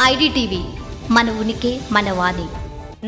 IDTV మన ఉనికి మన వాణి.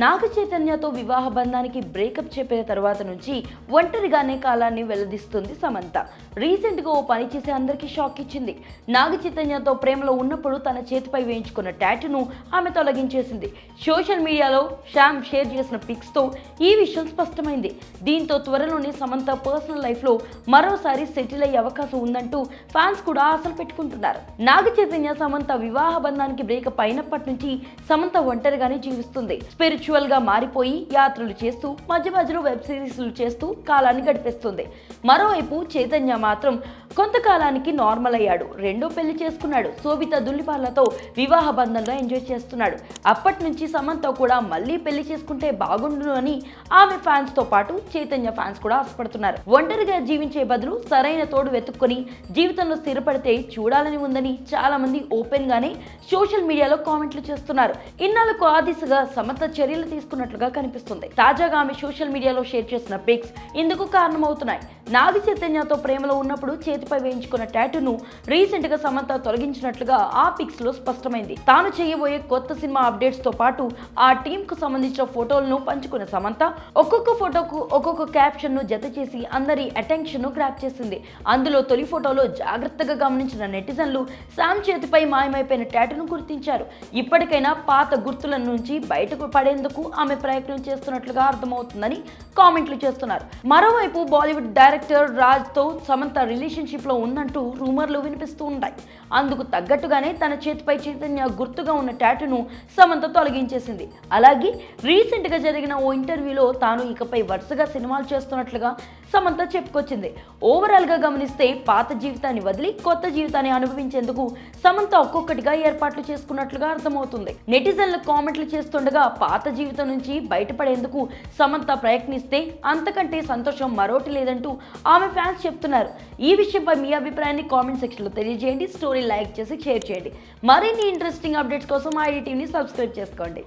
నాగ చైతన్యతో వివాహ బంధానికి బ్రేకప్ చెప్పిన తర్వాత నుంచి ఒంటరిగానే కాలాన్ని వెల్లదిస్తుంది సమంత. రీసెంట్గా ఓ పని చేసి అందరికీ షాక్ ఇచ్చింది. నాగ చైతన్యతో ప్రేమలో ఉన్నప్పుడు తన చేతిపై వేయించుకున్న టాటూను ఆమె తొలగించేసింది. సోషల్ మీడియాలో శ్యామ్ షేర్ చేసిన పిక్స్తో ఈ విషయం స్పష్టమైంది. దీంతో త్వరలోనే సమంత పర్సనల్ లైఫ్లో మరోసారి సెటిల్ అయ్యే అవకాశం ఉందంటూ ఫ్యాన్స్ కూడా ఆశలు పెట్టుకుంటున్నారు. నాగ చైతన్య సమంత వివాహ బంధానికి బ్రేకప్ అయినప్పటి నుంచి సమంత ఒంటరిగానే జీవిస్తుంది. స్పిరిచువల్ గా మారిపోయి యాత్రలు చేస్తూ మధ్య మధ్యలో వెబ్ సిరీస్లు చేస్తూ కాలాన్ని గడిపేస్తుంది. మరోవైపు చైతన్య మాత్రం కొంతకాలానికి నార్మల్ అయ్యాడు. రెండో పెళ్లి చేసుకున్నాడు. శోభిత దుల్లిపార్లతో వివాహ బంధంలో ఎంజాయ్ చేస్తున్నాడు. అప్పటి నుంచి సమంత కూడా మళ్ళీ పెళ్లి చేసుకుంటే బాగుండును అని ఆమె ఫ్యాన్స్ తో పాటు చైతన్య ఫ్యాన్స్ కూడా ఆశపడుతున్నారు. ఒంటరిగా జీవించే బదులు సరైన తోడు వెతుక్కొని జీవితంలో స్థిరపడితే చూడాలని ఉందని చాలా మంది ఓపెన్ గానే సోషల్ మీడియాలో కామెంట్లు చేస్తున్నారు. ఇన్నాళ్లకు ఆ దిశగా సమంత చర్యలు తీసుకున్నట్లుగా కనిపిస్తుంది. తాజాగా ఆమె సోషల్ మీడియాలో షేర్ చేసిన పిక్స్ ఇందుకు కారణమవుతున్నాయి. నాగ చైతన్యతో ప్రేమలో ఉన్నప్పుడు చేతిపై వేయించుకున్న టాటూను రీసెంట్ గా సమంత తొలగించినట్లుగా ఆ పిక్స్ లో స్పష్టమైంది. తాను చేయబోయే కొత్త సినిమా అప్డేట్స్ తో పాటు ఆ టీమ్ కు సంబంధించిన ఫోటోలను పంచుకున్న సమంత ఒక్కొక్క ఫోటోకు ఒక్కొక్క క్యాప్షన్ ను జత చేసి అందరి అటెన్షన్ ను గ్రాప్ చేసింది. అందులో తొలి ఫోటోలో జాగ్రత్తగా గమనించిన నెటిజన్లు శామ్ చేతిపై మాయమైపోయిన టాటూను గుర్తించారు. ఇప్పటికైనా పాత గుర్తుల నుంచి బయటకు పడేందుకు ఆమె ప్రయత్నం చేస్తున్నట్లుగా అర్థమవుతుందని కామెంట్లు చేస్తున్నారు. మరోవైపు బాలీవుడ్ డైరెక్టర్ రాజ్ తో సమంత రిలేషన్షిప్ లో ఉందంటూ రూమర్లు వినిపిస్తూ ఉంటాయి. అందుకు తగ్గట్టుగానే తన చేతిపై చైతన్య గుర్తుగా ఉన్న టాటూను సమంత తొలగించేసింది. అలాగే రీసెంట్ గా జరిగిన ఓ ఇంటర్వ్యూలో తాను ఇకపై వరుసగా సినిమాలు చేస్తున్నట్లుగా సమంత చెప్పుకొచ్చింది. ఓవరాల్ గా గమనిస్తే పాత జీవితాన్ని వదిలి కొత్త జీవితాన్ని అనుభవించేందుకు సమంత ఒక్కొక్కటిగా ఏర్పాట్లు చేసుకున్నట్లుగా అర్థమవుతుంది. నెటిజన్లు కామెంట్లు చేస్తుండగా పాత జీవితం నుంచి బయటపడేందుకు సమంత ప్రయత్నిస్తే అంతకంటే సంతోషం మరోటి లేదంటూ ఆమె ఫ్యాన్స్ చెప్తున్నారు. ఈ విషయంపై మీ అభిప్రాయాన్ని కామెంట్ సెక్షన్ లో తెలియజేయండి. స్టోరీ లైక్ చేసి షేర్ చేయండి. మరిన్ని ఇంట్రెస్టింగ్ అప్డేట్స్ కోసం ఐడిటీవీని సబ్స్క్రైబ్ చేసుకోండి.